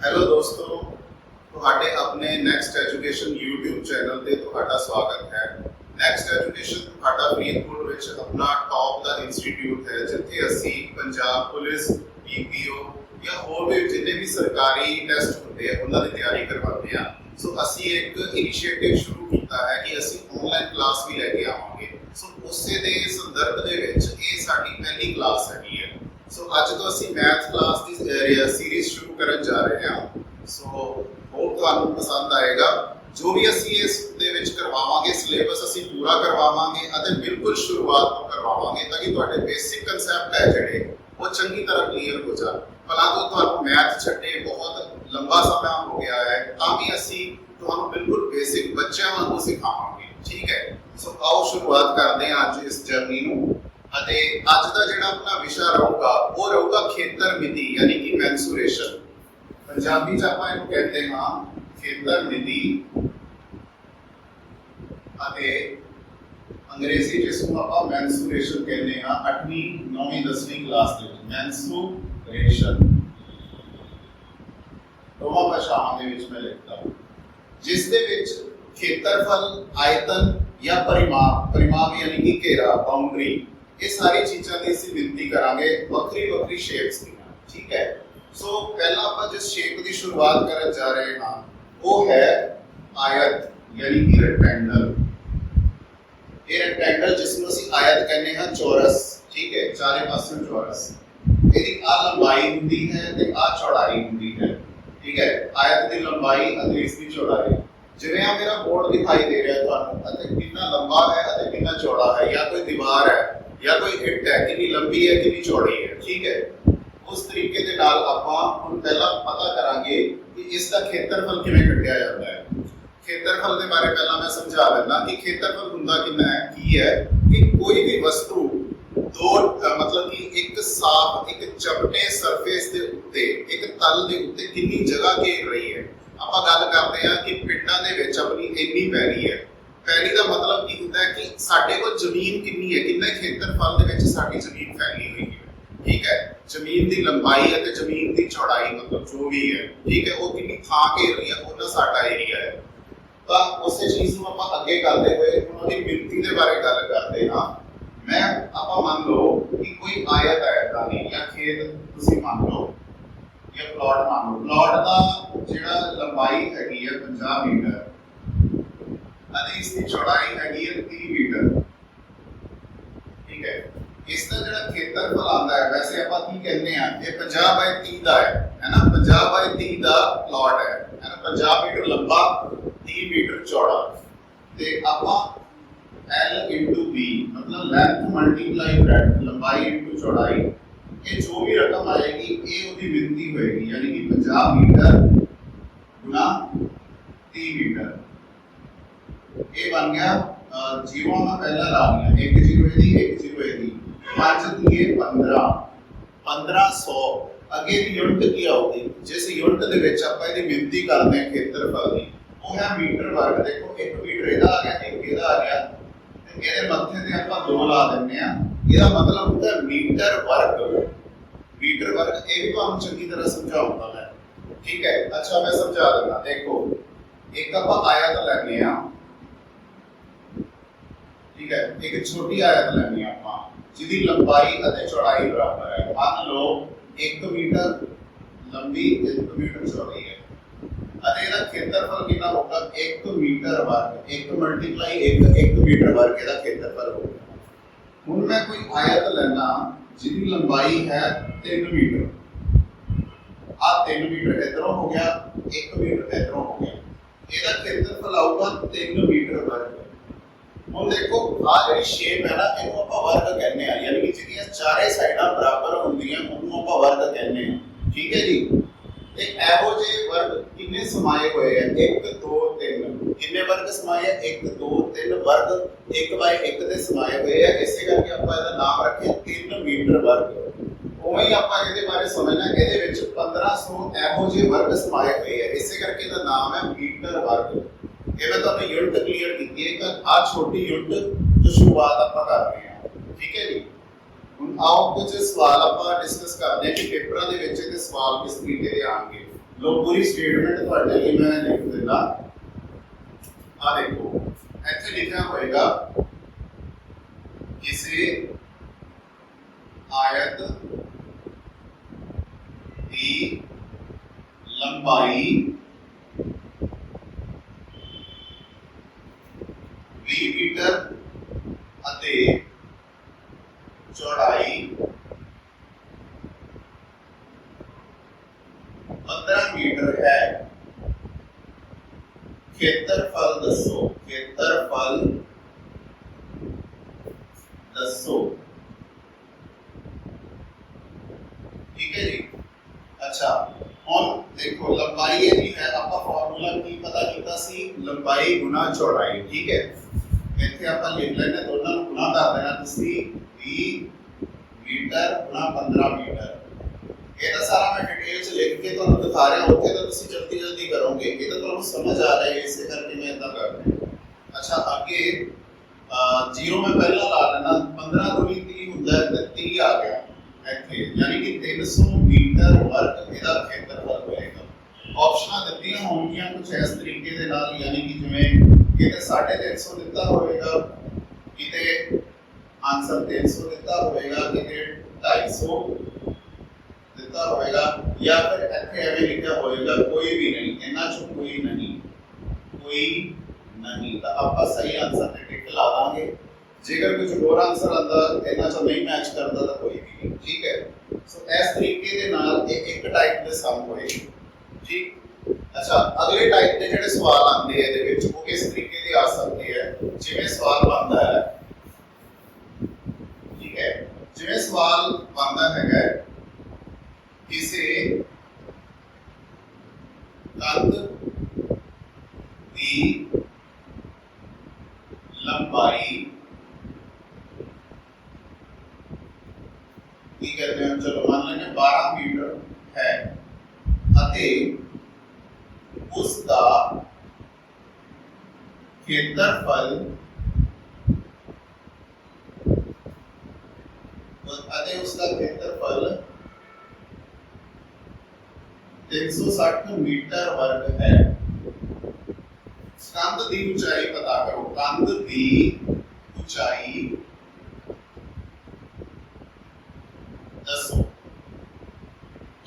Hello दोस्तों, ਤੁਹਾਡੇ ਆਪਣੇ ਨੈਕਸਟ ਐਜੂਕੇਸ਼ਨ YouTube ਚੈਨਲ ਤੇ ਤੁਹਾਡਾ ਸਵਾਗਤ ਹੈ। ਨੈਕਸਟ ਐਜੂਕੇਸ਼ਨ ਤੁਹਾਡਾ ਫਰੀਦਕੋਟ ਵਿੱਚ ਆਪਣਾ ਟੌਪ ਦਾ ਇੰਸਟੀਚਿਊਟ ਹੈ ਜਿੱਥੇ ਅਸੀਂ ਪੰਜਾਬ ਪੁਲਿਸ, PPO ਜਾਂ ਹੋਰ ਵੀ ਜਿੰਨੇ ਵੀ ਸਰਕਾਰੀ ਟੈਸਟ ਹੁੰਦੇ ਆ ਉਹਨਾਂ ਦੀ ਤਿਆਰੀ ਕਰਵਾਉਂਦੇ ਆ। ਸੋ ਅਸੀਂ ਇੱਕ ਇਨੀਸ਼ੀਏਟਿਵ ਸ਼ੁਰੂ ਕੀਤਾ ਹੈ ਕਿ ਅਸੀਂ ਆਨਲਾਈਨ ਕਲਾਸ ਵੀ ਲੈ ਕੇ ਆਵਾਂਗੇ। ਸੋ ਉਸੇ ਦੇ ਸੰਦਰਭ ਦੇ ਵਿੱਚ ਇਹ ਸਾਡੀ ਪਹਿਲੀ ਕਲਾਸ ਹੈਗੀ ਹੈ। ਸੋ ਅੱਜ ਤੋਂ ਅਸੀਂ ਮੈਥ ਕਲਾਸ ਦੀ ਸੀਰੀਜ਼ ਸ਼ੁਰੂ ਕਰਨ ਜਾ ਰਹੇ ਹਾਂ। ਸੋ ਹੋਪ ਤੁਹਾਨੂੰ ਪਸੰਦ ਆਏਗਾ। ਜੋ ਵੀ ਅਸੀਂ ਇਸ ਦੇ ਵਿੱਚ ਕਰਵਾਵਾਂਗੇ ਸਿਲੇਬਸ ਅਸੀਂ ਪੂਰਾ ਕਰਵਾਵਾਂਗੇ ਅਤੇ ਬਿਲਕੁਲ ਸ਼ੁਰੂਆਤ ਤੋਂ ਕਰਵਾਵਾਂਗੇ ਤਾਂ ਕਿ ਤੁਹਾਡੇ ਬੇਸਿਕ ਕਨਸੈਪਟ ਹੈ ਜਿਹੜੇ ਉਹ ਚੰਗੀ ਤਰ੍ਹਾਂ ਕਲੀਅਰ ਹੋ ਜਾਣ। ਭਲਾ ਤੋਂ ਤੁਹਾਨੂੰ ਮੈਥ ਛੱਡੇ ਬਹੁਤ ਲੰਬਾ ਸਮਾਂ ਹੋ ਗਿਆ ਹੈ ਤਾਂ ਵੀ ਅਸੀਂ ਤੁਹਾਨੂੰ ਬਿਲਕੁਲ ਬੇਸਿਕ ਬੱਚਿਆਂ ਵਾਂਗੂ ਸਿਖਾਵਾਂਗੇ। ਠੀਕ ਹੈ, ਸੋ ਆਓ ਸ਼ੁਰੂਆਤ ਕਰਦੇ ਹਾਂ ਅੱਜ ਇਸ ਜਰਨੀ ਨੂੰ। ਅਤੇ ਅੱਜ ਦਾ ਜਿਹੜਾ ਆਪਣਾ ਵਿਸ਼ਾ ਰਹੂਗਾ ਉਹ ਰਹੂਗਾ ਖੇਤਰ ਮਿਤੀ ਯਾਨੀ ਕਿ ਮੈਂਸੂਰੇਸ਼ਨ। ਪੰਜਾਬੀ ਚ ਆਪਾਂ ਇਹਨੂੰ ਕਹਿੰਦੇ ਹਾਂ ਖੇਤਰ ਮਿਤੀ ਅਤੇ ਅੰਗਰੇਜ਼ੀ ਚ ਇਸਨੂੰ ਆਪਾਂ ਮੈਂਸੂਰੇਸ਼ਨ ਕਹਿੰਦੇ ਹਾਂ। 8ਵੀਂ 9ਵੀਂ 10ਵੀਂ ਕਲਾਸ ਦੇ ਵਿੱਚ ਮੈਂਸੂਰੇਸ਼ਨ ਦੋਵਾਂ ਭਾਸ਼ਾਵਾਂ ਦੇ ਵਿੱਚ ਮੈਂ ਲਿਖਦਾ, ਜਿਸ ਦੇ ਵਿੱਚ ਖੇਤਰਫਲ, ਆਇਤਨ ਜਾਂ ਪਰਿਮਾਪ ਯਾਨੀ ਕਿ ਘੇਰਾ, ਬਾਉਂਡਰੀ, ਇਹ ਸਾਰੀ ਚੀਜ਼ਾਂ ਦੀ ਅਸੀਂ ਗਿਣਤੀ ਕਰਾਂਗੇ ਵੱਖਰੀ ਵੱਖਰੀ ਸ਼ੇਪਸ ਦੀਆਂ। ਠੀਕ ਹੈ, ਸੋ ਪਹਿਲਾਂ ਆਪਾਂ ਜਿਸ ਸ਼ੇਪ ਦੀ ਸ਼ੁਰੂਆਤ ਕਰਨ ਜਾ ਰਹੇ ਹਾਂ ਉਹ ਹੈ ਆਇਤ ਯਾਨੀ ਕਿ ਰੈਕਟੈਂਗਲ। ਇਹ ਰੈਕਟੈਂਗਲ ਜਿਸ ਨੂੰ ਅਸੀਂ ਆਇਤ ਕਹਿੰਦੇ ਹਾਂ, ਚੌਰਸ। ਠੀਕ ਹੈ, ਚਾਰੇ ਪਾਸੇ ਚੌਰਸ। ਇਹਦੀ ਆ ਲੰਬਾਈ ਹੁੰਦੀ ਹੈ ਤੇ ਆ ਚੌੜਾਈ ਹੁੰਦੀ ਹੈ। ਠੀਕ ਹੈ, ਆਇਤ ਦੀ ਲੰਬਾਈ ਅਤੇ ਇਸ ਦੀ ਚੌੜਾਈ। ਜਿਵੇਂ ਆ ਮੇਰਾ ਬੋਰਡ ਦਿਖਾਈ ਦੇ ਰਿਹਾ ਤੁਹਾਨੂੰ ਅਤੇ ਕਿੰਨਾ ਲੰਬਾ ਹੈ ਅਤੇ ਕਿੰਨਾ ਚੌੜਾ ਹੈ, ਜਾਂ ਕੋਈ ਦੀਵਾਰ ਹੈ ਜਾਂ ਕੋਈ ਇੱਟ ਹੈ, ਕਿੰਨੀ ਲੰਬੀ ਹੈ ਕਿੰਨੀ ਚੌੜੀ ਹੈ। ਠੀਕ ਹੈ, ਉਸ ਤਰੀਕੇ ਦੇ ਨਾਲ ਆਪਾਂ ਹੁਣ ਪਹਿਲਾਂ ਪਤਾ ਕਰਾਂਗੇ ਕਿ ਇਸ ਦਾ ਖੇਤਰਫਲ ਕਿਵੇਂ ਕੱਢਿਆ ਜਾਂਦਾ ਹੈ। ਖੇਤਰਫਲ ਦੇ ਬਾਰੇ ਪਹਿਲਾਂ ਮੈਂ ਸਮਝਾ ਦਿੰਦਾ ਕਿ ਖੇਤਰਫਲ ਹੁੰਦਾ ਕਿੰਨਾ ਹੈ। ਕੀ ਹੈ ਕਿ ਕੋਈ ਵੀ ਵਸਤੂ ਮਤਲਬ ਕਿ ਇੱਕ ਸਾਫ਼ ਇੱਕ ਚਪਟੇ ਸਰਫੇਸ ਦੇ ਉੱਤੇ, ਇੱਕ ਤਲ ਦੇ ਉੱਤੇ ਕਿੰਨੀ ਜਗ੍ਹਾ ਘੇਰ ਰਹੀ ਹੈ। ਆਪਾਂ ਗੱਲ ਕਰਦੇ ਹਾਂ ਕਿ ਪਿੰਡਾਂ ਦੇ ਵਿੱਚ ਆਪਣੀ ਇੰਨੀ ਪੈਲੀ ਹੈ। ਪੈਲੀ ਦਾ ਮਤਲਬ ਕੀ ਹੁੰਦਾ ਹੈ ਕਿ ਸਾਡੇ ਕੋਲ ਜ਼ਮੀਨ ਕਿੰਨੀ ਹੈ, ਕਿੰਨੇ ਖੇਤਰਫਲ ਦੇ ਵਿੱਚ ਸਾਡੀ ਜ਼ਮੀਨ ਫੈਲੀ ਹੋਈ ਹੈ। ਠੀਕ ਹੈ, ਜ਼ਮੀਨ ਦੀ ਲੰਬਾਈ ਅਤੇ ਜ਼ਮੀਨ ਦੀ ਚੌੜਾਈ ਮਤਲਬ ਜੋ ਵੀ ਹੈ, ਠੀਕ ਹੈ, ਉਹ ਕਿੰਨੀ ਥਾਂ ਘੇਰ ਰਹੀ ਹੈ, ਉਹਨਾਂ ਸਾਡਾ ਏਰੀਆ ਹੈ। ਤਾਂ ਉਸੇ ਚੀਜ਼ ਨੂੰ ਆਪਾਂ ਅੱਗੇ ਕਰਦੇ ਹੋਏ ਉਹਨਾਂ ਦੀ ਗਿਣਤੀ ਦੇ ਬਾਰੇ ਗੱਲ ਕਰਦੇ ਹਾਂ। ਆਪਾਂ ਮੰਨ ਲਓ ਕਿ ਕੋਈ ਆਇਤ ਹੈ ਤਾਂ ਨਹੀਂ, ਜਾਂ ਖੇਤ ਤੁਸੀਂ ਮੰਨ ਲਓ ਜਾਂ ਪਲਾਟ ਮੰਨ ਲਓ। ਪਲਾਟ ਦਾ ਜਿਹੜਾ ਲੰਬਾਈ ਹੈਗੀ ਹੈ 50 ਮੀਟਰ ਅਤੇ ਇਸ ਦੀ ਚੌੜਾਈ ਹੈਗੀ ਹੈ 30 ਮੀਟਰ। ਠੀਕ ਹੈ, ਇਸ ਦਾ ਜਿਹੜਾ ਖੇਤਰਫਲ ਆਉਂਦਾ ਹੈ, ਵੈਸੇ ਆਪਾਂ ਕੀ ਕਹਿੰਦੇ ਆ, ਇਹ 50/30 ਦਾ ਹੈ ਨਾ। 50/30 ਦਾ ਪਲਾਟ ਹੈ ਨਾ, 50 ਮੀਟਰ ਲੰਬਾ 30 ਮੀਟਰ ਚੌੜਾ। ਤੇ ਆਪਾਂ L/B ਮਤਲਬ ਲੈਂਥ ਮਲਟੀਪਲਾਈ ਬ੍ਰੈਡਥ, ਲੰਬਾਈ ਇਨਟੂ ਚੌੜਾਈ, ਇਹ ਜੋ ਵੀ ਰਕਮ ਆਏਗੀ ਇਹ ਉਹਦੀ ਗਿਣਤੀ ਹੋਏਗੀ। ਯਾਨੀ ਕਿ 50 ਮੀਟਰ ਗੁਣਾ 30 ਮੀਟਰ, ਇਹ ਬਣ ਗਿਆ ਜੀਰੋ ਦਾ ਪਹਿਲਾ ਲਾ ਲਿਆ, 1 0 ਇਹਦੀ 1 0 ਇਹਦੀ, 5 3 15 1500। ਅੱਗੇ ਦੀ ਯੂਨਿਟ ਕੀ ਆਉਗੀ, ਜਿਸ ਯੂਨਿਟ ਦੇ ਵਿੱਚ ਆਪਾਂ ਇਹਦੀ ਗਿਣਤੀ ਕਰਦੇ ਹਾਂ ਖੇਤਰਫਲ ਦੀ, ਉਹ ਹੈ ਮੀਟਰ ਵਰਗ। ਦੇਖੋ 1 ਮੀਟਰ ਇਹਦਾ ਆ ਗਿਆ, 1 ਇਹਦਾ ਆ ਗਿਆ, ਤੇ ਇਹਦੇ ਮੱਥੇ ਤੇ ਆਪਾਂ 2 ਲਾ ਦਿੰਦੇ ਆ। ਇਹਦਾ ਮਤਲਬ ਹੁੰਦਾ ਮੀਟਰ ਵਰਗ। ਮੀਟਰ ਵਰਗ ਇਹ ਵੀ ਤੁਹਾਨੂੰ ਚੰਗੀ ਤਰ੍ਹਾਂ ਸਮਝਾਉਂਦਾ ਮੈਂ। ਠੀਕ ਹੈ, ਅੱਛਾ ਮੈਂ ਸਮਝਾ ਦਿੰਦਾ। ਦੇਖੋ ਇੱਕ ਆਪਾਂ ਆਇਤ ਲੈਣੇ ਆ। ਠੀਕ ਹੈ, ਇੱਕ ਛੋਟੀ ਆਇਤ ਲੈਣੀ ਆ ਆਪਾਂ ਜਿਹਦੀ ਲੰਬਾਈ ਅਤੇ ਚੌੜਾਈ ਬਰਾਬਰ ਹੈ। ਮੰਨ ਲਓ 1 ਮੀਟਰ ਲੰਬੀ 1 ਮੀਟਰ ਚੌੜੀ ਹੈ ਅਤੇ ਇਹਦਾ ਖੇਤਰਫਲ ਕਿੰਨਾ ਹੋਊਗਾ, 1 ਮੀਟਰ ਵਰਗ। 1 ਮਲਟੀਪਲਾਈ 1 ਮੀਟਰ ਵਰਗ ਇਹਦਾ ਖੇਤਰਫਲ ਹੋਊਗਾ। ਹੁਣ ਮੈਂ ਕੋਈ ਆਇਤ ਲੈਣਾ ਜਿਹਦੀ ਲੰਬਾਈ ਹੈ 3 ਮੀਟਰ। ਆ 3 ਮੀਟਰ ਇਧਰੋਂ ਹੋ ਗਿਆ, 1 ਮੀਟਰ ਇਧਰੋਂ ਹੋ ਗਿਆ, ਇਹਦਾ ਖੇਤਰਫਲ ਆਊਗਾ 3 ਮੀਟਰ ਵਰਗ। ਹੁਣ ਦੇਖੋ ਆ ਜਿਹੜੀ ਸ਼ੇਪ ਹੈ ਨਾ, ਇਹਨੂੰ ਆਪਾਂ ਵਰਗ ਕਹਿੰਦੇ ਆ, ਯਾਨੀ ਕਿ ਜਿਹੜੀਆਂ ਚਾਰੇ ਸਾਈਡਾਂ ਬਰਾਬਰ ਹੁੰਦੀਆਂ ਉਹਨੂੰ ਆਪਾਂ ਵਰਗ ਕਹਿੰਦੇ ਆ। ਠੀਕ ਹੈ ਜੀ, ਤੇ ਇਹੋ ਜਿਹੇ ਵਰਗ ਕਿੰਨੇ ਸਮਾਏ ਹੋਏ ਆ, 1 2 3। ਕਿੰਨੇ ਵਰਗ ਸਮਾਏ ਆ, 1 2 3 ਵਰਗ 1/1 ਦੇ ਸਮਾਏ ਹੋਏ ਆ। ਇਸੇ ਕਰਕੇ ਆਪਾਂ ਇਹਦਾ ਨਾਮ ਰੱਖਿਆ 3 ਮੀਟਰ ਵਰਗ। ਉਵੇਂ ਹੀ ਆਪਾਂ ਇਹਦੇ ਬਾਰੇ ਸਮਝਣਾ, ਇਹਦੇ ਵਿੱਚ 1500 ਇਹੋ ਜਿਹੇ ਵਰਗ ਸਮਾਏ ਹੋਏ ਆ, ਇਸੇ ਕਰਕੇ ਇਹਦਾ ਨਾਮ ਹੈ ਮੀਟਰ ਵਰਗ। ਇਹ ਮੈਂ ਤੁਹਾਨੂੰ ਯੂਨਿਟ ਕਲੀਅਰ ਕੀਤੀ ਹੈ ਕਿ ਆ ਛੋਟੀ ਯੂਨਿਟ ਜੋ ਸ਼ੁਰੂਆਤ ਆਪਾਂ ਕਰ ਰਹੇ ਹਾਂ। ਠੀਕ ਹੈ ਜੀ, ਹੁਣ आओ कुछ सवाल आप डिस्कस करते हैं कि पेपर के सवाल किस तरीके के आएंगे। लो पूरी स्टेटमेंट ਤੁਹਾਡੇ ਲਈ मैं लिख देना। आ देखो ਇੱਥੇ लिखा होएगा किसी आयत की लंबाई 20 मीटर ਅਤੇ चौड़ाई 15 मीटर है। क्षेत्रफल दसो, क्षेत्रफल दसो। ठीक है जी। अच्छा ਹੁਣ देखो लंबाई है ਆਪਾਂ ਫਾਰਮੂਲਾ ਕੀ ਪਤਾ ਕੀਤਾ ਸੀ, लंबाई गुना चौड़ाई। ठीक है, ਇੱਥੇ ਆਪਾਂ ਲਿਖ ਲੈਣਾ, ਦੋਨਾਂ ਨੂੰ ਗੁਣਾ ਕਰ ਦੇਣਾ ਤੁਸੀਂ 20 मीटर गुना 15 मीटर। ਇਹ ਤਾਂ ਸਾਰਾ ਮੈਂ ਡਿਟੇਲ ਚ ਲਿਖ ਕੇ ਤੁਹਾਨੂੰ ਦਿਖਾ ਰਿਹਾ, ਉੱਥੇ ਤਾਂ ਤੁਸੀਂ ਜਲਦੀ ਜਲਦੀ ਕਰੋਗੇ, ਇਹ ਤਾਂ ਤੁਹਾਨੂੰ ਸਮਝ ਆ ਰਿਹਾ ਹੈ, ਇਸੇ ਕਰਕੇ मैं ਇਦਾਂ ਕਰ ਰਿਹਾ। अच्छा आगे 0 में पहला ला लेना, 15 दूनी 30 ਹੁੰਦਾ ਹੈ ਤੇ 30 आ गया ਇੱਥੇ, यानी कि 300 मीटर वर्ग ਇਹਦਾ ਖੇਤਰਫਲ ਹੋਏਗਾ। ਆਪਸ਼ਨਾਂ ਦਿੱਤੀਆਂ ਹੋਣਗੀਆਂ ਕੁਝ ਇਸ ਤਰੀਕੇ ਦੇ ਨਾਲ, यानी कि ਜਿਵੇਂ ਕਿਤੇ 350 ਦਿੱਤਾ ਹੋਵੇਗਾ, ਕਿਤੇ आंसर 300 ਦਿੱਤਾ ਹੋਵੇਗਾ, ਕਿਤੇ 250 ਦਿੱਤਾ ਹੋਵੇਗਾ, या फिर ਇੱਥੇ ਐਵੇਂ ਲਿਖਿਆ ਹੋਵੇਗਾ ਕੋਈ ਵੀ ਨਹੀਂ, ਇਹਨਾਂ ਚੋਂ ਕੋਈ ਨਹੀਂ, ਕੋਈ नहीं। तो आप सही आंसर पे टिक ला देंगे। जेकर कुछ और आंसर आंदा इतना चो नहीं मैच करता तो कोई भी नहीं। ठीक है, सो इस तरीके दे नाल एक टाइप दे सम होए। ठीक। अच्छा अगले टाइप दे जेडे सवाल आंदे हैं दे विच वो किस तरीके दे आ सकते हैं, जिवें सवाल बनदा है। ठीक है, जिवें सवाल बनदा हैगा किसी कंध दी लंबाई की कहते हैं, चलो मान लेंगे 12 मीटर है अते उसका क्षेत्रफल अते उसका क्षेत्रफल 360 मीटर वर्ग है। कंध की ऊंचाई पता करो, कंध की ऊंचाई दसो।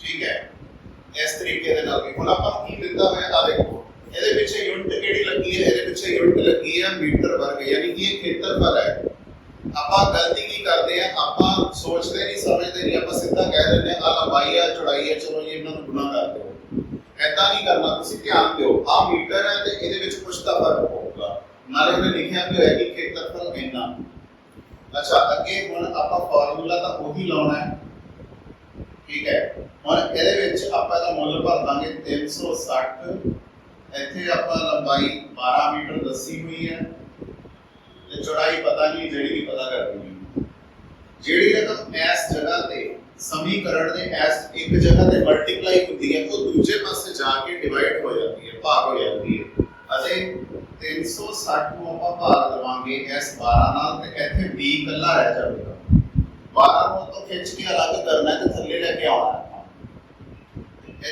ठीक है, इस तरीके दे नाल हुण आपां की दित्ता होया, आ देखो ਇਹਦੇ ਪਿੱਛੇ यूनिट ਕਿਹੜੀ ਲੱਗੀ ਹੈ, ਇਹਦੇ ਪਿੱਛੇ यूनिट ਲੱਗੀ ਹੈ मीटर वर्ग, यानी कि ਇਹ ਖੇਤਰਫਲ ਹੈ। ਆਪਾਂ ਗਲਤੀ ਕੀ ਕਰਦੇ ਆ, ਆਪਾਂ ਸੋਚਦੇ ਨਹੀਂ ਸਮਝਦੇ ਨਹੀਂ, ਆਪਾਂ ਸਿੱਧਾ ਕਹਿ ਦਿੰਦੇ ਆ ਲੰਬਾਈ ਆ ਚੌੜਾਈ ਹੈ, ਚਲੋ ਜੀ ਇਹਨਾਂ ਨੂੰ ਗੁਣਾ ਕਰ ਦਿਓ। ऐसा नहीं करना, तुसी ध्यान दियो आ मीटर है ते इहदे विच कुछ दा फर्क होगा, नाले उन्हें लिखिया भी होया कि क्षेत्रफल इतना। अच्छा अगे हुण आपां फार्मूला तां ओही लाउणा है। ठीक है, हुण इहदे विच आपां दा मुੱਲ भर दांगे 360, इत्थे आपां लंबाई 12 मीटर दसी हुई है ते चौड़ाई पता नहीं, जेड़ी भी पता करनी है। जेड़ी रकम इस जगह ते समीकरण दे एस एक जगह ते मल्टीप्लाई होती है, वो दूसरे पासे जाके डिवाइड हो जाती है, भाग हो जाती है। अते 360 ਨੂੰ ਆਪਾਂ ਭਾਗ ਦਵਾਂਗੇ ਇਸ 12 ਨਾਲ ਤੇ ਇੱਥੇ b ਇਕੱਲਾ ਰਹਿ ਜਾਵੇਗਾ। 12 ਨੂੰ ਤੋਂ ਖਿੱਚ ਕੇ ਅਲੱਗ ਕਰਨਾ ਤੇ ਥੱਲੇ ਲੈ ਕੇ ਆਉਣਾ ਹੈ।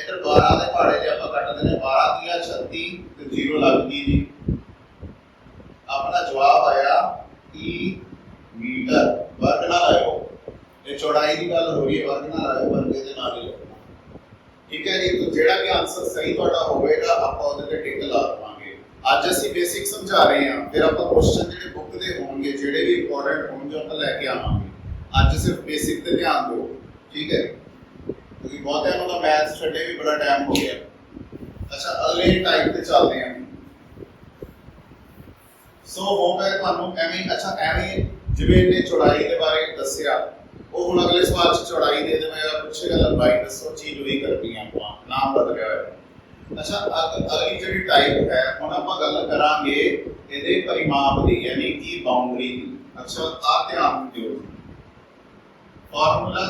ਇੱਧਰ 12 ਦੇ ਪਹਾੜੇ ਜੇ ਆਪਾਂ ਕੱਟਦੇ ਨੇ, 12 ਦੀਆਂ 36 ਤੇ 0 ਲੱਗ ਗਈ ਜੀ। ਆਪਣਾ ਜਵਾਬ ਆਇਆ 30 मीटर वर्ग ना लाओ, ये चौड़ाई की गल हो रही है, वर्ग ना लाओ, वर्ग दे नाल ही लगना। ठीक है जी, तो जेड़ा भी आंसर सही ਤੁਹਾਡਾ ਹੋਵੇਗਾ ਆਪਾਂ ਉਹਦੇ ਤੇ ਟਿਕ ਲਾ ਦਵਾਂਗੇ। ਅੱਜ ਅਸੀਂ ਬੇਸਿਕ ਸਮਝਾ ਰਹੇ ਹਾਂ, ਫਿਰ ਆਪਾਂ ਕੁਐਸਚਨ ਜਿਹੜੇ ਬੁੱਕ ਦੇ ਹੋਣਗੇ, ਜਿਹੜੇ ਵੀ ਇੰਪੋਰਟੈਂਟ ਹੋਣਗੇ ਆਪਾਂ ਲੈ ਕੇ ਆਵਾਂਗੇ। ਅੱਜ ਸਿਰਫ ਬੇਸਿਕ ਤੇ ਧਿਆਨ ਦਿਓ। ਠੀਕ ਹੈ, ਕਿਉਂਕਿ ਬਹੁਤਿਆਂ ਨੂੰ ਤਾਂ ਮੈਥ ਛੱਡੇ ਵੀ ਬੜਾ ਟਾਈਮ ਹੋ ਗਿਆ। ਅੱਛਾ ਅਗਲੇ ਟਾਈਪ ਤੇ ਚੱਲਦੇ ਹਾਂ। ਸੋ ਹੋ ਗਿਆ ਤੁਹਾਨੂੰ ਐਵੇਂ। ਅੱਛਾ ਐਵੇਂ ਜਿਵੇਂ ਇਹਨੇ ਚੌੜਾਈ ਦੇ ਬਾਰੇ ਦੱਸਿਆ, ਉਹ ਹੁਣ ਅਗਲੇ ਸਵਾਲ 'ਚ ਚੌੜਾਈ ਦੇ ਦੇਵੇਗਾ, ਪੁੱਛੇਗਾ ਲੰਬਾਈ ਦੱਸੋ, ਚੀਜ਼ ਉਹੀ ਕਰਨੀ ਆ, ਆਪਾਂ ਨਾਮ ਬਦਲਿਆ ਹੋਇਆ। ਅੱਛਾ ਅਗਲੀ ਜਿਹੜੀ ਟਾਈਪ ਹੈ, ਹੁਣ ਆਪਾਂ ਗੱਲ ਕਰਾਂਗੇ ਇਹਦੇ ਪਰਿਮਾਪ ਦੀ, ਯਾਨੀ ਕਿ ਬਾਉਂਡਰੀ ਦੀ। ਅੱਛਾ ਆ ਧਿਆਨ ਦਿਓ, ਫਾਰਮੂਲਾ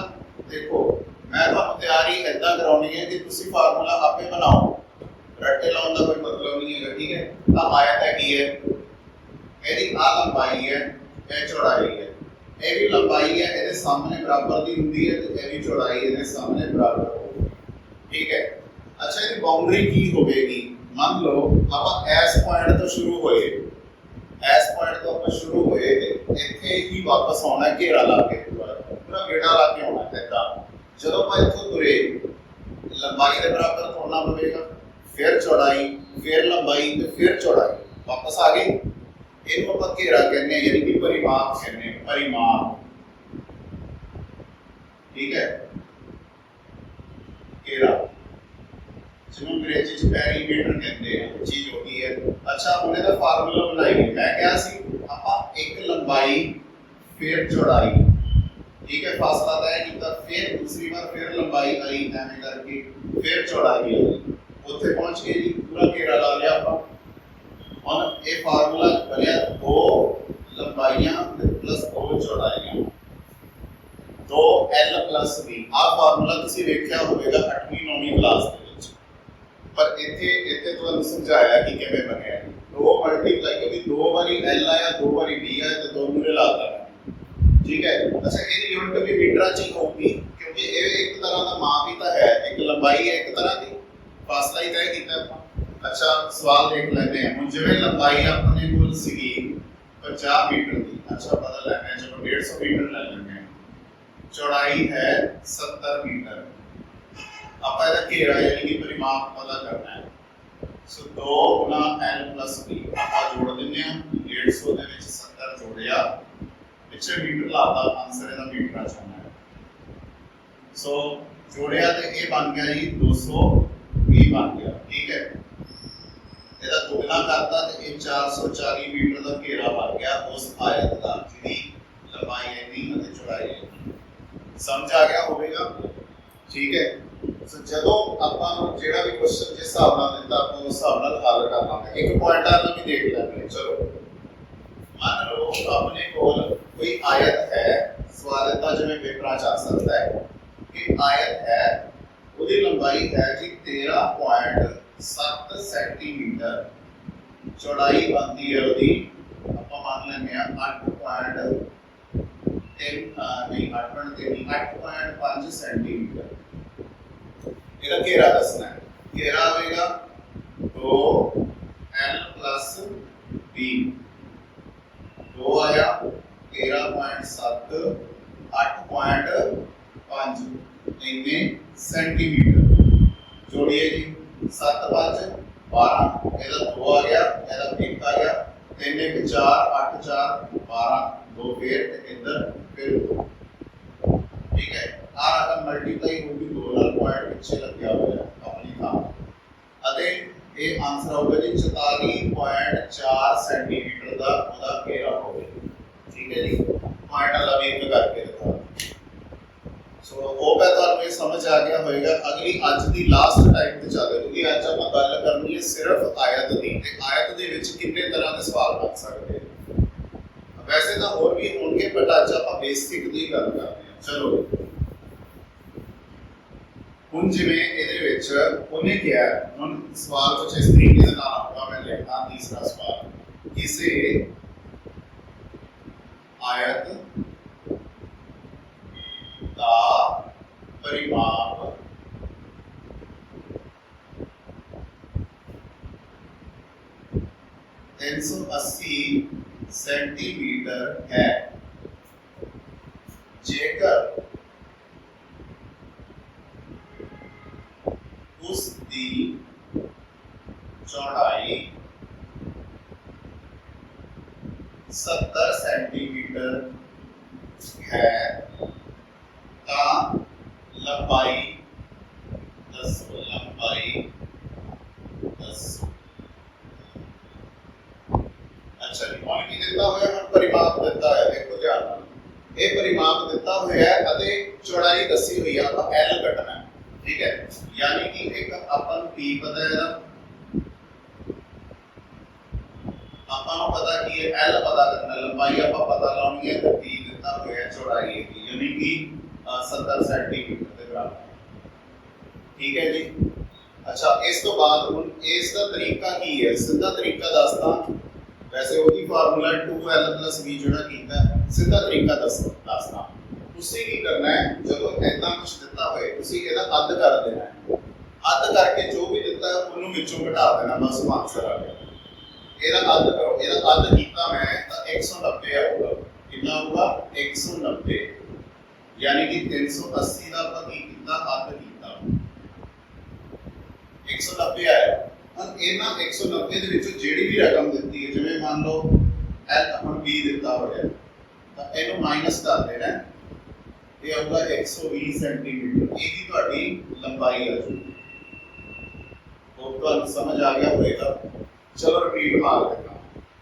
ਦੇਖੋ मैं ਤੁਹਾਨੂੰ ਤਿਆਰੀ ਇਦਾਂ ਕਰਾਉਣੀ ਹੈ ਕਿ ਤੁਸੀਂ ਫਾਰਮੂਲਾ ਆਪੇ ਬਣਾਓ, ਰੱਟੇ ਲਾਉਣ ਦਾ ਕੋਈ ਮਤਲਬ ਨਹੀਂ ਹੈ। ਠੀਕ ਹੈ, ਤਾਂ ਆਇਤ ਹੈ ਕੀ ਹੈ, ਇਹਦੀ ਆ ਲੰਬਾਈ ਹੈ, ਇਹ ਚੌੜਾਈ ਹੈ, ਇਹ ਵੀ ਲੰਬਾਈ ਹੈ ਇਹਦੇ ਸਾਹਮਣੇ ਬਰਾਬਰ ਦੀ ਹੁੰਦੀ ਹੈ, ਤੇ ਇਹ ਵੀ ਚੌੜਾਈ ਇਹਦੇ ਸਾਹਮਣੇ ਬਰਾਬਰ ਹੋਊਗੀ। ਠੀਕ ਹੈ, अच्छा ये बाउंड्री की होगी, मान लो आप एस पॉइंट तो शुरू होए, एस पॉइंट तो आप शुरू होए इत्थे ही वापस आना घेरा ला के पूरा घेरा ला के आना इदा जो आप इत्थों तुरे लंबाई के बराबर तोड़ना पवेगा, फिर चौड़ाई, फिर लंबाई ते फिर चौड़ाई वापस आ गई। इनको आप घेरा कहने यानी कि परिमाप कहने, परिमाप, ठीक है, घेरा जिन्हों अंग्रेजी च पेरीमीटर कहते हैं चीज होती है। अच्छा हमने तो फार्मूला बनाई, मैं क्या सी आपा एक लंबाई फिर चौड़ाई, ठीक है, फासला तय किया, फिर दूसरी बार फिर लंबाई आई ऐਵੇਂ करके फिर चौड़ाई आई, ਉੱਥੇ पहुंच गए जी, पूरा घेरा ला लिया ਆਪਾਂ। ਹੁਣ ਇਹ ਫਾਰਮੂਲਾ ਬਣਿਆ 2 ਲੰਬਾਈਆਂ ਪਲੱਸ 2 ਚੌੜਾਈਆਂ 2l plus b। ਆ ਫਾਰਮੂਲਾ ਤੁਸੀਂ ਵੇਖਿਆ ਹੋਵੇਗਾ 8ਵੀਂ 9ਵੀਂ ਕਲਾਸ ਦੇ ਵਿੱਚ, ਪਰ ਇੱਥੇ ਤੁਹਾਨੂੰ ਸਮਝਾਇਆ ਕਿ ਕਿਵੇਂ ਬਣਿਆ। 2 ਮਲਟੀਪਲਾਈ ਕਿਉਂਕਿ 2 ਵਾਰੀ l ਆਇਆ 2 ਵਾਰੀ b ਆਇਆ ਤੇ ਦੋਨੋਂ ਨੇ ਲਾਤਾ, ठीक है। अच्छा ਇਹਦੀ ਯੂਨਿਟ ਵੀ ਮੀਟਰਾਂ ਚ ਹੀ ਹੋਊਗੀ ਕਿਉਂਕਿ ਇਹ ਇੱਕ ਤਰ੍ਹਾਂ ਦਾ ਮਾਪ ਹੀ ਤਾਂ ਹੈ, ਇੱਕ ਲੰਬਾਈ ਹੈ ਇੱਕ ਤਰ੍ਹਾਂ ਦੀ, ਫਾਸਲਾ ਹੀ ਤੈਅ ਕੀਤਾ ਆਪਾਂ। अच्छा सवाल देख लेते हैं, ਹੁਣ ਜਿਵੇਂ ਲੰਬਾਈ ਆਪਣੇ ਕੋਲ ਸੀਗੀ 50 ਮੀਟਰ ਦੀ, ਅੱਛਾ ਪਤਾ ਲੈਣਾ ਹੈ, ਚਲੋ 150 ਮੀਟਰ ਲੈ ਲੈਂਦੇ ਹਾਂ। ਚੌੜਾਈ ਹੈ 70 ਮੀਟਰ, ਆਪਾਂ ਇਹਦਾ ਘੇਰਾ ਯਾਨੀ ਕਿ ਪਰਿਮਾਪ ਪਤਾ ਕਰਨਾ ਹੈ। ਸੋ 2 ਗੁਣਾ l plus b ਆਪਾਂ ਜੋੜ ਦਿੰਦੇ ਹਾਂ, 150 ਦੇ ਵਿੱਚ 70 ਜੋੜਿਆ, ਪਿੱਛੇ ਮੀਟਰ ਲਾਤਾ, ਆਨਸਰ ਇਹਦਾ ਮੀਟਰਾਂ ਚ ਆਉਣਾ ਹੈ। ਸੋ ਜੋੜਿਆ ਤੇ ਇਹ ਬਣ ਗਿਆ ਜੀ 220 ਬਣ ਗਿਆ, ਠੀਕ ਹੈ। ਇਹਦਾ ਦੁਗਣਾ ਕਰਤਾ ਤੇ ਇਹ 440 ਮੀਟਰ ਦਾ ਘੇਰਾ ਬਣ ਗਿਆ ਉਸ ਆਇਤ ਦਾ, ਜਿਹਦੀ ਲੰਬਾਈ ਹੈ 3 ਅਤੇ ਚੌੜਾਈ ਹੈ। ਸਮਝ ਆ ਗਿਆ ਹੋਵੇਗਾ, ਠੀਕ ਹੈ। ਸੋ ਜਦੋਂ ਆਪਾਂ ਨੂੰ ਜਿਹੜਾ ਵੀ ਕੁਐਸਚਨ ਜਿਸ ਹਿਸਾਬ ਨਾਲ ਦਿੱਤਾ ਆਪਾਂ ਉਸ ਹਿਸਾਬ ਨਾਲ ਹੱਲ ਕਰਨਾ। ਇੱਕ ਪੁਆਇੰਟ ਆਲਾ ਵੀ ਦੇਖ ਲੈਂਦੇ। ਚਲੋ ਮੰਨ ਲਓ ਆਪਣੇ ਕੋਲ ਕੋਈ ਆਇਤ ਹੈ, ਸਵਾਲ ਦਿੱਤਾ ਜਿਵੇਂ ਪੇਪਰਾਂ ਚ ਆ ਸਕਦਾ ਹੈ ਕਿ ਆਇਤ ਹੈ, ਉਹਦੀ ਲੰਬਾਈ ਹੈ ਜੀ 13.7 सेंटीमीटर, चौड़ाई बनती है ਉਹਦੀ ਆਪਾਂ ਮੰਨ ਲੈਂਦੇ ਆ 8.5 सेंटीमीटर। ਇਹਦਾ ਘੇਰਾ ਦੱਸਣਾ ਹੈ, ਘੇਰਾ ਆਵੇਗਾ 2l plus b, 2 ਆਇਆ 13.7 8.5 ਇੰਨੇ सेंटीमीटर। जोड़िए जी 7 5 12, ਇਹਦਾ 2 ਆ ਗਿਆ, ਇਹਦਾ 1 ਆ ਗਿਆ, 3 1 4 8 4 12 2 ਫਿਰ ਤੇ ਇੱਧਰ ਫਿਰ 2, ਠੀਕ ਹੈ। ਆ ਰਕਮ ਮਲਟੀਪਲਾਈ ਹੋਊਗੀ 2 ਨਾਲ, ਪੁਆਇੰਟ ਪਿੱਛੇ ਲੱਗਿਆ ਹੋਇਆ ਆਪਣੀ ਥਾਂ, ਅਤੇ ਇਹ ਆਨਸਰ ਆਊਗਾ ਜੀ 44.4 ਸੈਂਟੀਮੀਟਰ ਦਾ ਉਹਦਾ ਘੇਰਾ ਹੋਵੇਗਾ, ਠੀਕ ਹੈ ਜੀ। ਪੁਆਇੰਟ ਵਾਲਾ ਵੀ ਇੱਕ ਕਰਕੇ ਦਿਖਾ। ਸੋ ਉਹ ਪੈ ਤੁਹਾਨੂੰ ਇਹ ਸਮਝ ਆ ਗਿਆ ਹੋਵੇਗਾ। ਅਗਲੀ ਅੱਜ ਦੀ ਲਾਸਟ ਟਾਈਮ ਤੇ ਚੱਲ ਰਹੀ ਹੈ, ਅੱਜ ਆਪਾਂ ਗੱਲ ਕਰਨੀ ਹੈ ਸਿਰਫ ਆਇਤ ਦੀ, ਤੇ ਆਇਤ ਦੇ ਵਿੱਚ ਕਿੰਨੇ ਤਰ੍ਹਾਂ ਦੇ ਸਵਾਲ ਬਣ ਸਕਦੇ ਨੇ। ਵੈਸੇ ਤਾਂ ਹੋਰ ਵੀ ਹੋਣਗੇ, ਪਰ ਅੱਜ ਆਪਾਂ ਬੇਸਿਕ ਦੀ ਗੱਲ ਕਰਦੇ ਹਾਂ। ਚਲੋ ਹੁਣ ਜਿਵੇਂ ਇਹਦੇ ਵਿੱਚ ਉਹਨੇ ਕਿਹਾ, ਹੁਣ ਸਵਾਲ ਕੁਝ ਇਸ ਤਰੀਕੇ ਦੇ ਨਾਲ ਆਊਗਾ, ਮੈਂ ਲਿਖਾਂ ਤੀਸਰਾ ਸਵਾਲ, ਕਿਸੇ ਆਇਤ ਦਾ परिमाप 380 सेंटीमीटर है, जेकर उसकी चौड़ाई 70 सेंटीमीटर है लंबाई 10, लंबाई 10। अच्छा जी, कौन की देता हुआ है, परिमाप देता है, देखो ध्यान नाल, ये परिमाप देता हुआ है अते चौड़ाई दसी हुई है, आप L कटना है, ठीक है। यानी कि एक अपन P पता है, अपन पता कि L पता करना, लंबाई आप पता लानी है, तो P देता हुआ है चौड़ाई की, यानी कि 70 सेंटीमीटर के बराबर, ठीक है जी। अच्छा इस तो बाद हुण इसका तरीका की है, सीधा तरीका दसदा, वैसे वही फार्मूला 2l plus b जोड़ा कीता, सीधा तरीका दसदा। तुसीं की करना है, जब इतना कुछ दिता होए तुसीं इहदा अद्ध कर देना है, ਅੱਧ ਕਰਕੇ ਜੋ ਵੀ ਦਿੱਤਾ ਉਹਨੂੰ ਵਿੱਚੋਂ ਘਟਾ ਦੇਣਾ, ਬਸ ਆਨਸਰ ਆ ਗਿਆ। ਇਹਦਾ ਅੱਧ ਕਰੋ, ਇਹਦਾ ਅੱਧ ਕੀਤਾ ਮੈਂ ਤਾਂ 190 ਆਊਗਾ। ਕਿੰਨਾ ਆਊਗਾ? 190, ਯਾਨੀ ਕਿ 380 ਦਾ ਆਪਾਂ ਕੀ ਕੀਤਾ? ਅੱਧ ਕੀਤਾ, 190 ਆਇਆ। ਹੁਣ ਇਹਨਾਂ 190 ਦੇ ਵਿੱਚੋਂ ਜਿਹੜੀ ਵੀ ਰਕਮ ਦਿੱਤੀ ਹੈ, ਜਿਵੇਂ ਮੰਨ ਲਓ L ਹੁਣ B ਦਿੱਤਾ ਹੋਇਆ, ਤਾਂ ਇਹਨੂੰ ਮਾਈਨਸ ਕਰ ਦੇਣਾ, ਇਹ ਆਊਗਾ 120 ਸੈਂਟੀਮੀਟਰ। ਇਹਦੀ ਤੁਹਾਡੀ ਲੰਬਾਈ ਆ ਜੂਗੀ। ਉਹ ਤੁਹਾਨੂੰ ਸਮਝ ਆ ਗਿਆ ਹੋਵੇਗਾ। ਚਲੋ ਰਿਪੀਟ ਮਾਰ ਦੇਣਾ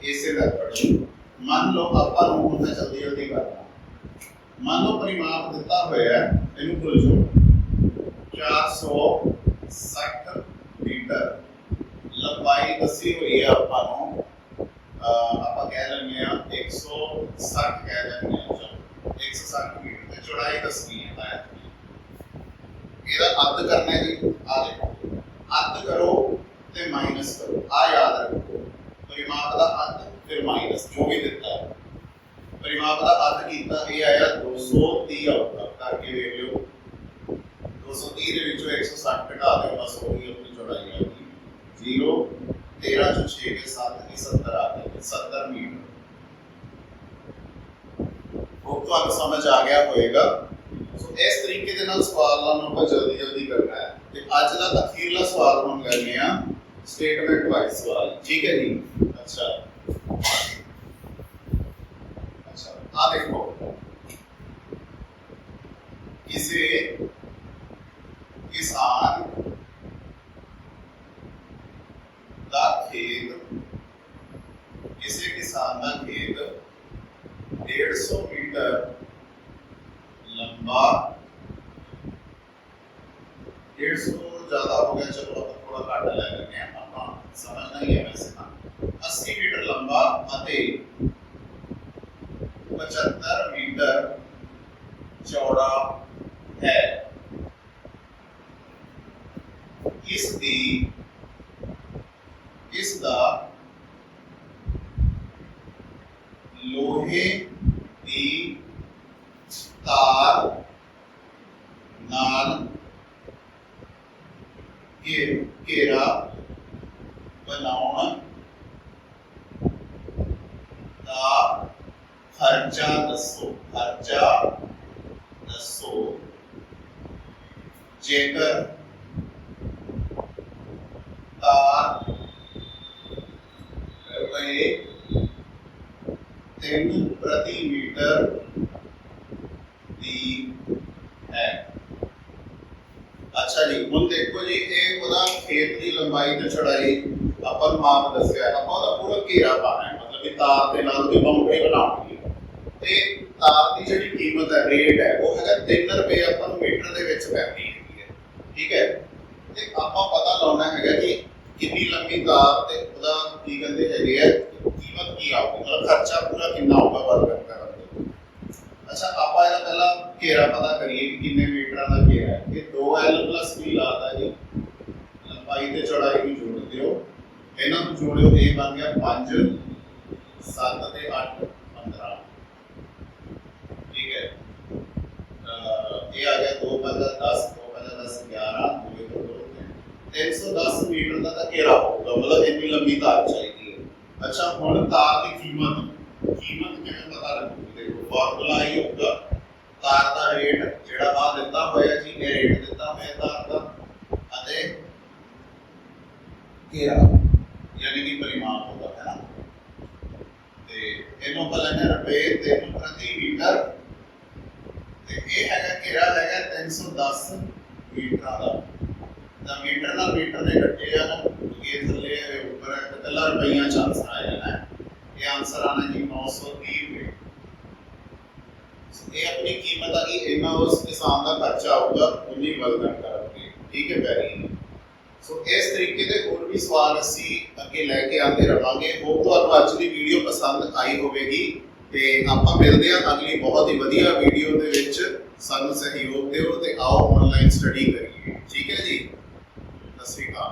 ਇਸੇ ਦਾ ਪੜ੍ਹੋ। ਮੰਨ ਲਓ ਆਪਾਂ ਨੂੰ ਹੁਣ ਜਲਦੀ ਜਲਦੀ ਕਰਨਾ। ਮੰਨ ਲਓ ਪਰਿਮਾਪ ਦਿੱਤਾ ਹੋਇਆ ਹੈ, ਇਹਨੂੰ ਭੁੱਲ ਜਾਓ, 460 ਮੀਟਰ ਲੰਬਾਈ ਦੱਸੀ ਹੋਈ ਹੈ ਆਪਾਂ ਨੂੰ। ਆਪਾਂ ਕਹਿ ਲੈਂਦੇ ਆ 160 ਕਹਿ ਲੈਂਦੇ ਆ, 160 ਮੀਟਰ ਤੇ ਚੌੜਾਈ ਦੱਸਣੀ ਹੈ। ਇਹਦਾ ਅੱਧ ਕਰਨਾ ਹੈ ਜੀ। ਆ ਦੇਖੋ, ਅੱਧ ਕਰੋ ਤੇ ਮਾਈਨਸ ਕਰੋ, ਆ ਯਾਦ ਰੱਖੋ। ਪਰਿਮਾਪ ਦਾ ਅੱਧ ਫਿਰ ਮਾਈਨਸ ਜੋ ਵੀ ਦਿੱਤਾ ਹੈ। ਪਰਿਮਾਪ ਦਾ ਅੱਧ ਕੀਤਾ, ਇਹ ਆਇਆ 230 ਆਊਗਾ। ਕਰਕੇ ਵੇਖ ਲਿਓ, 230 ਦੇ ਵਿੱਚੋਂ 160 ਘਟਾ ਦਿਓ, ਬਸ ਉਹੀ ਆਪਣੀ ਚੌੜਾਈ ਆ ਗਈ। 0 13 ਚ 6 ਕੇ 7 70 ਆ ਗਿਆ, 70 ਮੀਟਰ। ਉਹ ਤੁਹਾਨੂੰ ਸਮਝ ਆ ਗਿਆ ਹੋਵੇਗਾ। ਸੋ ਇਸ ਤਰੀਕੇ ਦੇ ਨਾਲ ਸਵਾਲਾਂ ਨੂੰ ਆਪਾਂ ਜਲਦੀ ਜਲਦੀ ਕਰਨਾ ਹੈ। ਤੇ ਅੱਜ ਦਾ ਅਖੀਰਲਾ ਸਵਾਲ ਹੁਣ ਲੈਣੇ ਆ ਸਟੇਟਮੈਂਟ ਵਾਈਜ਼ ਸਵਾਲ, ਠੀਕ ਹੈ ਜੀ। ਅੱਛਾ ਆ ਦੇਖੋ, ਕਿਸੇ किसान ਦਾ ਖੇਤ, ਕਿਸੇ ਕਿਸਾਨ ਦਾ ਖੇਤ 150 ਮੀਟਰ ਲੰਬਾ, 150 ਜ਼ਿਆਦਾ ਹੋ ਗਿਆ, ਚਲੋ ਆਪਾਂ ਥੋੜਾ ਘੱਟ ਲੈ ਲੈਂਦੇ ਹਾਂ, ਆਪਾਂ ਸਮਝਣਾ ਹੀ ਹੈ ਵੈਸੇ ਤਾਂ। 80 ਮੀਟਰ ਲੰਬਾ ਅਤੇ 75 ਮੀਟਰ ਚੌੜਾ ਹੈ। ਇਸ ਦਾ ਲੋਹੇ ਦੀ ਤਾਰ ਨਾਲ ਘੇਰਾ ਬਣਾਉਣ ਦਾ ਖਰਚਾ ਦੱਸੋ। ਜੇਕਰ ਤਾਰ ਰੁਪਏ 3 ਪ੍ਰਤੀ ਮੀਟਰ ਦੀ ਹੈ। ਅੱਛਾ ਜੀ, ਹੁਣ ਦੇਖੋ ਜੀ, ਇਹ ਉਹਦਾ ਖੇਤ ਦੀ ਲੰਬਾਈ ਤੇ ਚੌੜਾਈ ਆਪਾਂ ਨੂੰ ਮਾਪ ਦੱਸਿਆ, ਆਪਾਂ ਉਹਦਾ ਪੂਰਾ ਘੇਰਾ ਪਾਣਾ ਹੈ, ਮਤਲਬ ਕਿ ਤਾਰ ਦੇ ਨਾਲ ਉਹਦੀ ਬਾਉਂਡਰੀ ਬਣਾਉਣੀ ਹੈ। ਤੇ ਤਾਰ ਦੀ ਜਿਹੜੀ ਕੀਮਤ ਹੈ, ਰੇਟ ਹੈ, ਉਹ ਹੈਗਾ 3 ਰੁਪਏ ਆਪਾਂ ਨੂੰ ਮੀਟਰ ਦੇ ਵਿੱਚ ਪੈਂਦੀ ਹੈਗੀ ਹੈ, ਠੀਕ ਹੈ। ਤੇ ਆਪਾਂ ਪਤਾ ਲਾਉਣਾ ਹੈਗਾ ਕਿ ਕਿੰਨੀ ਲੰਬੀ ਤਾਰ ਤੇ ਉਹਦਾ ਕੀ ਕਹਿੰਦੇ ਹੈਗੇ ਆ, ਕੀਮਤ ਕੀ ਆਊਗੀ, ਮਤਲਬ ਖਰਚਾ ਪੂਰਾ ਕਿੰਨਾ ਆਊਗਾ ਵਰਕ ਕਰਨ ਦਾ। ਅੱਛਾ, ਆਪਾਂ ਇਹਦਾ ਪਹਿਲਾਂ ਘੇਰਾ ਪਤਾ ਕਰੀਏ ਕਿ ਕਿੰਨੇ ਮੀਟਰਾਂ ਦਾ ਘੇਰਾ ਹੈ। ਇਹ 2L + B ਲਾਤਾ ਜੀ, ਲੰਬਾਈ ਤੇ ਚੌੜਾਈ ਨੂੰ ਜੋੜ ਦਿਓ, ਇਹਨਾਂ ਨੂੰ ਜੋੜਿਓ, ਇਹ ਬਣ ਗਿਆ 5 7 ਤੇ 8 15, ਠੀਕ ਹੈ। ਇਹ ਆ ਗਿਆ 2 5 10 2 5 10 11 310 ਮੀਟਰ ਦਾ ਘੇਰਾ ਹੋਊਗਾ, ਮਤਲਬ ਇੰਨੀ ਲੰਬੀ ਤਾਰ ਚਾਹੀਦੀ ਹੈ। ਅੱਛਾ, ਹੁਣ ਤਾਰ ਦੀ ਕੀਮਤ ਕਿਵੇਂ ਪਤਾ ਲੱਗੂਗੀ? ਦੇਖੋ, ਫਾਰਮੂਲਾ ਹੀ ਹੋਊਗਾ, ਤਾਰ ਦਾ ਰੇਟ ਜਿਹੜਾ ਆ ਦਿੱਤਾ ਹੋਇਆ ਜੀ, ਇਹ ਰੇਟ ਦਿੱਤਾ ਹੋਇਆ ਤਾਰ ਦਾ, ਅਤੇ ਘੇਰਾ ਯਾਨੀ ਕਿ ਪਰਿਮਾਪ ਹੋਗਾ, ਹੈ ਨਾ। ਤੇ ਇਹਨੂੰ ਆਪਾਂ ਲੈਣਾ ਰੁਪਏ 3 ਪ੍ਰਤੀ ਮੀਟਰ, ਤੇ ਇਹ ਹੈਗਾ ਘੇਰਾ ਹੈਗਾ 310 ਮੀਟਰਾਂ ਦਾ। ਤਾਂ ਮੀਟਰ ਨਾਲ ਮੀਟਰ ਦੇ ਕੱਟੇ ਆ, ਇਹ ਥੱਲੇ ਉੱਪਰ ਕੱਲਾ ਰੁਪਈਆ ਚ ਆਨਸਰ ਆ ਜਾਣਾ ਹੈ। ਇਹ ਆਨਸਰ ਆਣਾ ਜੀ 930 ਰੁਪਏ। ਇਹ ਆਪਣੀ ਕੀਮਤ ਆ ਕਿ ਇਹਨਾਂ ਉਸ ਕਿਸਾਨ ਦਾ ਖਰਚਾ ਆਊਗਾ ਉਨੀ ਵਜ਼ਨ ਕਰਕੇ, ਠੀਕ ਹੈ ਪੈਰੀ। ਸੋ ਇਸ ਤਰੀਕੇ ਦੇ ਹੋਰ ਵੀ ਸਵਾਲ ਅਸੀਂ ਅੱਗੇ ਲੈ ਕੇ ਆਉਂਦੇ ਰਹਾਂਗੇ। ਹੋਪ ਤੁਹਾਨੂੰ ਅੱਜ ਦੀ ਵੀਡੀਓ ਪਸੰਦ ਆਈ ਹੋਵੇਗੀ, ਤੇ ਆਪਾਂ ਮਿਲਦੇ ਹਾਂ ਅਗਲੀ ਬਹੁਤ ਹੀ ਵਧੀਆ ਵੀਡੀਓ ਦੇ ਵਿੱਚ। ਸਾਨੂੰ ਸਹਿਯੋਗ ਦਿਓ ਤੇ ਆਓ ਆਨਲਾਈਨ ਸਟੱਡੀ ਕਰੀਏ, ਠੀਕ ਹੈ ਜੀ। ਸਤਿ ਸ਼੍ਰੀ ਅਕਾਲ।